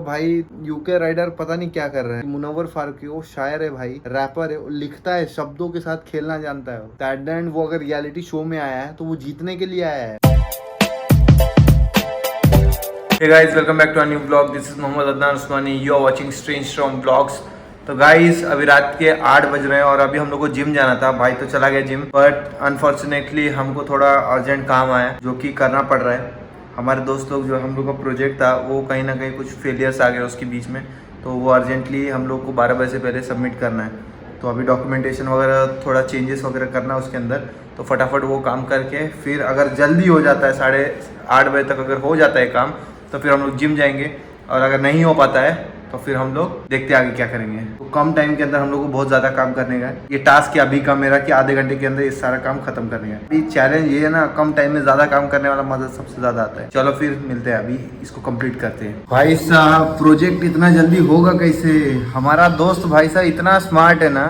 भाई UK rider पता नहीं क्या कर रहा है। मुनव्वर फारूकी वो शायर है भाई, रैपर है, वो लिखता है, शब्दों के साथ खेलना जानता है। तो एट द एंड वो अगर रियलिटी शो में आया है तो वो जीतने के लिए आया है। Hey guys, welcome back to a new vlog. This is Mohammad Adnan Usmani. You are watching Strange Storm Vlogs. तो गाइस अभी रात के 8 बज रहे हैं और अभी हम लोग को जिम जाना था। भाई तो चला गया जिम, बट अनफॉर्चुनेटली हमको थोड़ा अर्जेंट काम आया जो कि करना पड़ रहा है। हमारे दोस्त लोग जो हम लोग का प्रोजेक्ट था वो कहीं ना कहीं कुछ फेलियर्स आ गए उसके बीच में, तो वो अर्जेंटली हम लोग को 12 बजे से पहले सबमिट करना है। तो अभी डॉक्यूमेंटेशन वगैरह थोड़ा चेंजेस वगैरह करना है उसके अंदर, तो फटाफट वो काम करके फिर अगर जल्दी हो जाता है 8:30 बजे तक अगर हो जाता है काम तो फिर हम लोग जिम जाएंगे, और अगर नहीं हो पाता है तो फिर हम लोग देखते आगे क्या करेंगे। तो कम टाइम के अंदर हम लोग को बहुत ज़्यादा काम करने का है। ये टास्क है अभी का मेरा कि आधे घंटे के अंदर ये सारा काम खत्म करने का है। अभी चैलेंज ये है ना, कम टाइम में ज़्यादा काम करने वाला मजा सबसे ज़्यादा आता है। चलो फिर मिलते हैं, अभी इसको कंप्लीट करते हैं। भाई साहब प्रोजेक्ट इतना जल्दी होगा कैसे? हमारा दोस्त भाई साहब इतना स्मार्ट है ना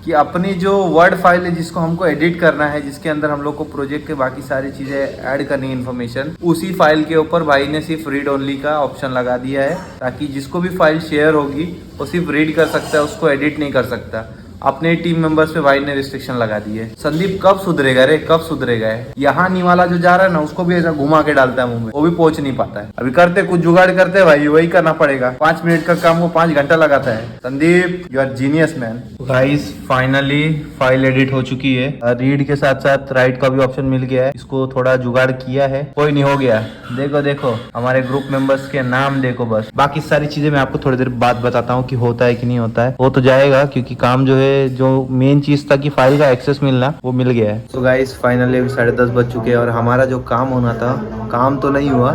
कि अपनी जो वर्ड फाइल है जिसको हमको एडिट करना है, जिसके अंदर हम लोग को प्रोजेक्ट के बाकी सारी चीज़ें ऐड करनी है इन्फॉर्मेशन, उसी फाइल के ऊपर भाई ने सिर्फ रीड ओनली का ऑप्शन लगा दिया है, ताकि जिसको भी फाइल शेयर होगी वो सिर्फ रीड कर सकता है, उसको एडिट नहीं कर सकता। अपने टीम मेंबर्स पे भाई ने रिस्ट्रिक्शन लगा दी है। संदीप कब सुधरेगा रे, कब सुधरेगा है? यहाँ निवाला जो जा रहा है ना उसको भी ऐसा घुमा के डालता है मुंह में, वो भी पहुंच नहीं पाता है। अभी करते कुछ जुगाड़ करते हैं भाई, वही करना पड़ेगा। 5 मिनट का काम वो 5 घंटा लगाता है। Sandeep you are genius man. Guys finally file edit हो चुकी है, रीड के साथ साथ राइट का भी ऑप्शन मिल गया है। इसको थोड़ा जुगाड़ किया है, कोई नहीं हो गया। देखो देखो हमारे ग्रुप मेंबर्स के नाम देखो बस। बाकी सारी चीजें मैं आपको थोड़ी देर बाद बताता हूँ कि होता है कि नहीं होता है। वो तो जाएगा क्योंकि काम जो है, जो मेन चीज था कि फाइल का एक्सेस मिलना, वो मिल गया है। तो गाइस फाइनली अभी 10:30 बज चुके हैं और हमारा जो काम होना था, काम तो नहीं हुआ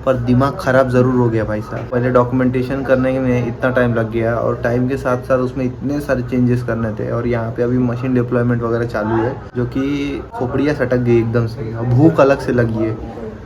पर दिमाग खराब जरूर हो गया भाई साहब। पहले डॉक्यूमेंटेशन करने में इतना टाइम लग गया और टाइम के साथ साथ उसमें इतने सारे चेंजेस करने थे, और यहाँ पे अभी मशीन डिप्लॉयमेंट वगैरह चालू है जो कि खोपड़ियाँ सटक गई एकदम से। भूख अलग से लगी है।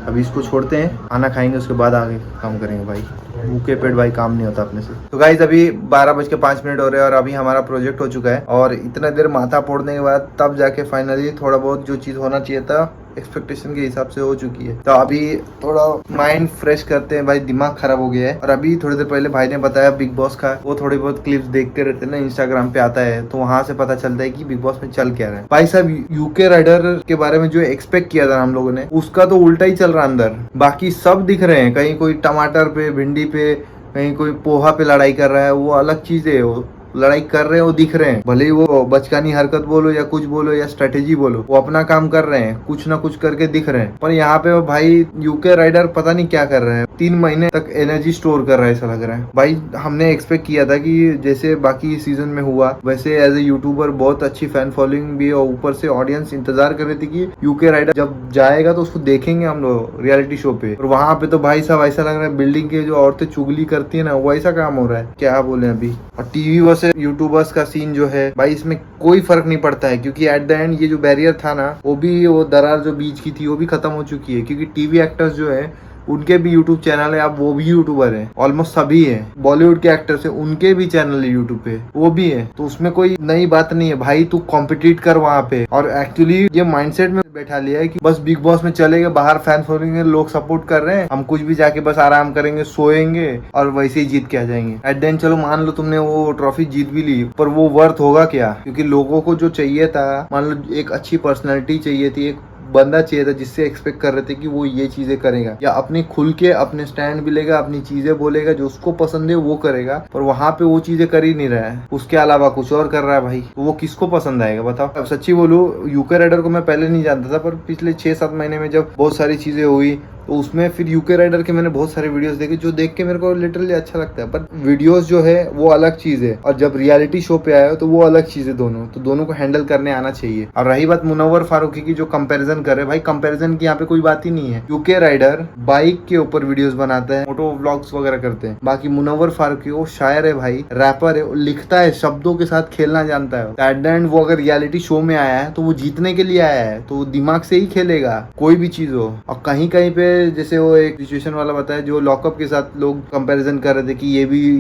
अभी इसको छोड़ते हैं, खाना खाएंगे उसके बाद आगे काम करेंगे भाई। भूखे पेट भाई काम नहीं होता अपने से। तो गाइज अभी 12:05 हो रहे हैं और अभी हमारा प्रोजेक्ट हो चुका है, और इतना देर माथा फोड़ने के बाद तब जाके फाइनली थोड़ा बहुत जो चीज होना चाहिए था एक्सपेक्टेशन के हिसाब से हो चुकी है। तो अभी थोड़ा माइंड फ्रेश करते हैं भाई, दिमाग खराब हो गया है। और अभी थोड़ी देर पहले भाई ने बताया बिग बॉस का, वो थोड़ी बहुत क्लिप्स देखते रहते हैं ना, इंस्टाग्राम पे आता है, तो वहां से पता चलता है कि बिग बॉस में चल क्या रहा है। भाई साहब यूके राइडर के बारे में जो एक्सपेक्ट किया था हम लोगों ने, उसका तो उल्टा ही चल रहा है अंदर। बाकी सब दिख रहे हैं, कहीं कोई टमाटर पे, भिंडी पे, कहीं कोई पोहा पे लड़ाई कर रहा है, वो अलग चीज है। वो लड़ाई कर रहे हैं, वो दिख रहे हैं, भले ही वो बचकानी हरकत बोलो या कुछ बोलो या स्ट्रेटेजी बोलो, वो अपना काम कर रहे हैं, कुछ ना कुछ करके दिख रहे हैं। पर यहाँ पे भाई यूके राइडर पता नहीं क्या कर रहे हैं, 3 महीने तक एनर्जी स्टोर कर रहा है ऐसा लग रहा है भाई। हमने एक्सपेक्ट किया था कि जैसे बाकी सीजन में हुआ वैसे एज ए यूट्यूबर बहुत अच्छी फैन फॉलोइंग भी है, और ऊपर से ऑडियंस इंतजार कर रही थी कि यूके राइडर जब जाएगा तो उसको देखेंगे हम लोग रियलिटी शो पे। और वहां पे तो भाई साहब ऐसा लग रहा है बिल्डिंग के जो औरतें चुगली करती है ना, वो ऐसा काम हो रहा है, क्या बोले अभी। और टीवी वर्सेस यूट्यूबर्स का सीन जो है भाई, इसमें कोई फर्क नहीं पड़ता है, क्योंकि एट द एंड ये जो बैरियर था ना, वो भी, वो दरार जो बीच की थी वो भी खत्म हो चुकी है। क्योंकि टीवी एक्टर्स जो है उनके भी यूट्यूब चैनल है, अब वो भी यूट्यूबर है, ऑलमोस्ट सभी है। बॉलीवुड के एक्टर्स है उनके भी चैनल है यूट्यूब पे, वो भी है। तो उसमें कोई नई बात नहीं है भाई, तू कॉम्पिटिट कर वहाँ पे। और एक्चुअली ये माइंडसेट में बैठा लिया है कि बस बिग बॉस में चलेगा, बाहर फैन फॉलोइंग है, लोग सपोर्ट कर रहे हैं, हम कुछ भी जाके बस आराम करेंगे, सोएंगे और वैसे ही जीत के आ जाएंगे। एट द एंड चलो मान लो तुमने वो ट्रॉफी जीत भी ली, पर वो वर्थ होगा क्या? क्योंकि लोगों को जो चाहिए था, मान लो एक अच्छी पर्सनैलिटी चाहिए थी, एक बंदा चाहिए था जिससे एक्सपेक्ट कर रहे थे कि वो ये चीजें करेगा, या अपनी खुल के अपने स्टैंड भी लेगा, अपनी चीजें बोलेगा, जो उसको पसंद है वो करेगा। पर वहां पे वो चीजें कर ही नहीं रहा है, उसके अलावा कुछ और कर रहा है भाई। तो वो किसको पसंद आएगा बताओ? अब सच्ची बोलूं, यूके राइडर को मैं पहले नहीं जानता था, पर पिछले 6-7 महीने में जब बहुत सारी चीजें हुई तो उसमें फिर यूके राइडर के मैंने बहुत सारे वीडियोस देखे, जो देख के मेरे को लिटरली अच्छा लगता है। पर वीडियोस जो है वो अलग चीज है, और जब रियलिटी शो पे आए तो वो अलग चीज है। दोनों तो दोनों को हैंडल करने आना चाहिए। और रही बात मुनव्वर फारूकी की, जो कंपैरिजन कर रहे भाई, कंपैरिजन की यहाँ पे कोई बात ही नहीं है। यूके राइडर बाइक के ऊपर वीडियोस बनाते हैं, मोटो व्लॉग्स वगैरह करते हैं। बाकी मुनव्वर फारूकी वो शायर है भाई, रैपर है, वो लिखता है, शब्दों के साथ खेलना जानता है। एट द एंड वो अगर रियलिटी शो में आया है तो वो जीतने के लिए आया है, तो वो दिमाग से ही खेलेगा कोई भी चीज हो। और कहीं कहीं पे जैसे वो एक सिचुएशन वाला बताया जो लॉकअप के साथ लोग कंपैरिजन कर रहे थे कि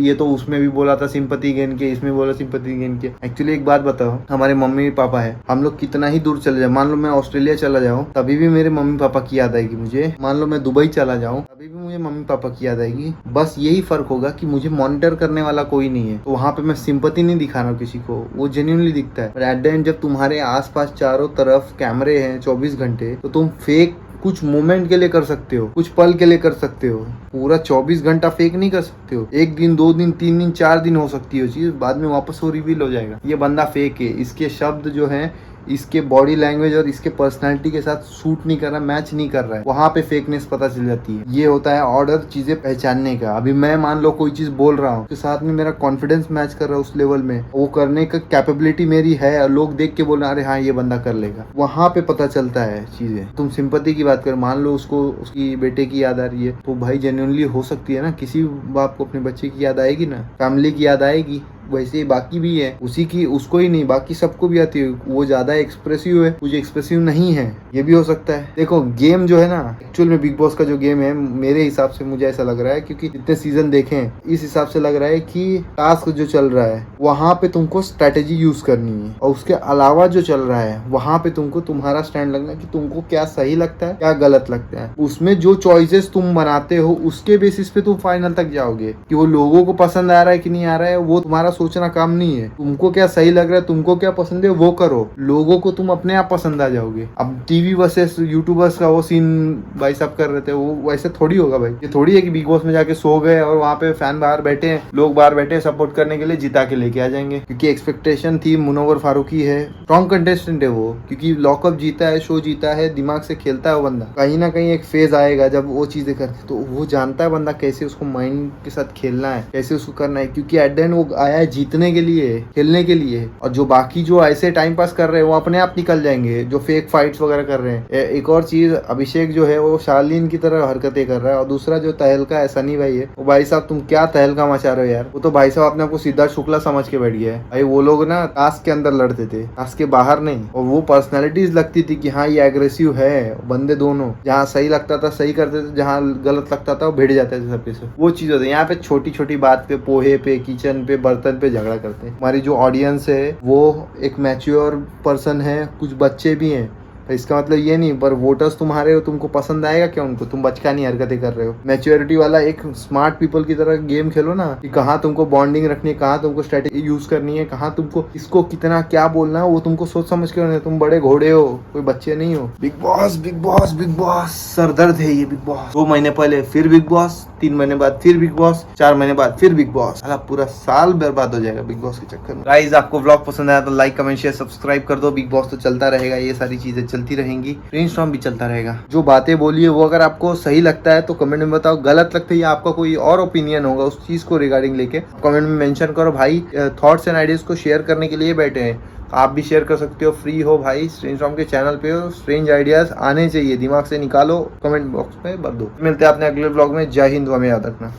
ये तो उसमें भी बोला था सिंपैथी गेन के, इसमें बोला सिंपैथी गेन के। एक्चुअली एक बात बताओ, हमारे मम्मी पापा है, हम लोग कितना ही दूर चले जाए, मान लो मैं ऑस्ट्रेलिया चला जाऊँ तभी भी मेरे मम्मी पापा की याद आएगी मुझे, मान लो मैं दुबई चला जाऊँ तभी भी मुझे मम्मी पापा की याद आएगी। बस यही फर्क होगा कि मुझे मॉनिटर करने वाला कोई नहीं है, तो वहाँ पे मैं सिंपैथी नहीं दिखा रहा हूँ किसी को, वो जेन्युइनली दिखता है। पर एट द एंड जब तुम्हारे आसपास चारों तरफ कैमरे हैं 24 घंटे, तो तुम फेक कुछ मोमेंट के लिए कर सकते हो, कुछ पल के लिए कर सकते हो, पूरा 24 घंटा फेक नहीं कर सकते हो। 1 दिन 2 दिन 3 दिन 4 दिन हो सकती है चीज, बाद में वापस वो रिवील हो जाएगा ये बंदा फेक है, इसके शब्द जो है इसके बॉडी लैंग्वेज और इसके पर्सनालिटी के साथ सूट नहीं कर रहा, मैच नहीं कर रहा है, वहां पे फेकनेस पता चल जाती है। ये होता है ऑर्डर चीजें पहचानने का। अभी मैं मान लो कोई चीज बोल रहा हूँ, उसके साथ में मेरा कॉन्फिडेंस मैच कर रहा है उस लेवल में, वो करने का कैपेबिलिटी मेरी है, और लोग देख के बोल रहे हैं अरे हाँ ये बंदा कर लेगा, वहां पे पता चलता है चीजें। तुम सिंपैथी की बात कर, मान लो उसको उसकी बेटे की याद आ रही है, तो भाई जेन्युइनली हो सकती है ना, किसी बाप को अपने बच्चे की याद आएगी ना, फैमिली की याद आएगी। वैसे ही बाकी भी है, उसी की उसको ही नहीं बाकी सबको भी आती है, वो ज्यादा एक्सप्रेसिव है, कुछ एक्सप्रेसिव नहीं है, ये भी हो सकता है। देखो गेम जो है ना, एक्चुअल में बिग बॉस का जो गेम है मेरे हिसाब से मुझे ऐसा लग रहा है, क्योंकि जितने सीजन देखे हैं इस हिसाब से लग रहा है कि टास्क जो चल रहा है वहां पे तुमको स्ट्रेटेजी यूज करनी है, और उसके अलावा जो चल रहा है वहां पे तुमको तुम्हारा स्टैंड लगना है कि तुमको क्या सही लगता है क्या गलत लगता है। उसमें जो चॉइसेस तुम बनाते हो उसके बेसिस पे तुम फाइनल तक जाओगे, कि वो लोगों को पसंद आ रहा है कि नहीं आ रहा है वो तुम्हारा सोचना काम नहीं है। तुमको क्या सही लग रहा है, तुमको क्या पसंद है वो करो, लोगों को तुम अपने आप पसंद आ जाओगे। अब टीवी वर्सेस यूट्यूबर्स का वो सीन भाई सब कर रहे थे, वो वैसे थोड़ी होगा भाई। ये थोड़ी है कि बिग बॉस में जाके सो गए और वहाँ पे फैन बाहर बैठे हैं, लोग बाहर बैठे हैं सपोर्ट करने के लिए, जिता के लेके आ जाएंगे। क्योंकि एक्सपेक्टेशन थी मुनव्वर फारूकी है, स्ट्रॉन्ग कंटेस्टेंट है वो, क्योंकि लॉकअप जीता है, शो जीता है, दिमाग से खेलता है वो बंदा। कहीं ना कहीं एक फेज आएगा जब वो चीजें करते, तो वो जानता है बंदा कैसे उसको माइंड के साथ खेलना है, कैसे उसको करना है। क्योंकि एट द एंड वो आया है जीतने के लिए, खेलने के लिए, और जो बाकी जो ऐसे टाइम पास कर रहे हैं वो अपने आप निकल जाएंगे, जो फेक फाइट्स वगैरह कर रहे हैं। एक और चीज, अभिषेक जो है वो शार्लिन की तरह हरकतें कर रहा है, और दूसरा जो तहलका है सनी भाई है, वो भाई साहब तुम क्या तहलका मचा रहे हो यार। वो तो भाई साहब अपने आपको सिद्धार्थ शुक्ला समझ के बैठ गया है भाई। वो लोग ना टास्क के अंदर लड़ते थे, टास्क के बाहर नहीं, और वो पर्सनैलिटीज लगती थी कि हाँ ये एग्रेसिव है। बंदे दोनों जहाँ सही लगता था सही करते थे, जहाँ गलत लगता था वो भिड़ जाते थे सबके सब। वो चीज होती है। यहाँ पे छोटी छोटी बात पे, पोहे पे, किचन पे, बर्तन पे झगड़ा करते हैं। हमारी जो ऑडियंस है वो एक मैच्योर पर्सन है, कुछ बच्चे भी हैं, इसका मतलब ये नहीं, पर वोटर्स तुम्हारे हो, तुमको पसंद आएगा क्या उनको, तुम बचकानी हरकतें कर रहे हो। मैच्योरिटी वाला एक स्मार्ट पीपल की तरह गेम खेलो ना, कि कहाँ तुमको बॉन्डिंग रखनी है, कहाँ तुमको स्ट्रेटेजी यूज करनी है, कहाँ तुमको इसको कितना क्या बोलना है, वो तुमको सोच समझ के। तुम बड़े घोड़े हो, कोई बच्चे नहीं हो। Big boss big boss big boss सरदर्द है ये बिग बॉस। 2 महीने पहले फिर बिग बॉस, 3 महीने बाद फिर बिग बॉस, 4 महीने बाद फिर बिग बॉस। पूरा साल बर्बाद हो जाएगा बिग बॉस के चक्कर में। गाइस आपको व्लॉग पसंद आया तो लाइक कमेंट शेयर सब्सक्राइब कर दो। बिग बॉस तो चलता रहेगा, ये सारी चीजें चलती रहेंगी, ब्रेनस्टॉर्म भी चलता रहेगा। जो बातें बोली है वो अगर आपको सही लगता है तो कमेंट में बताओ, गलत लगता है या आपका कोई और ओपिनियन होगा उस चीज को रिगार्डिंग लेके कमेंट में मेंशन करो। भाई थॉट्स एंड आइडियाज को शेयर करने के लिए बैठे हैं, आप भी शेयर कर सकते हो, फ्री हो भाई। स्ट्रेंजस्टॉर्म के चैनल पे हो, स्ट्रेंज आइडियाज आने चाहिए, दिमाग से निकालो, कमेंट बॉक्स में भर दो। मिलते हैं अपने अगले ब्लॉग में। जय हिंद, हमें याद रखना।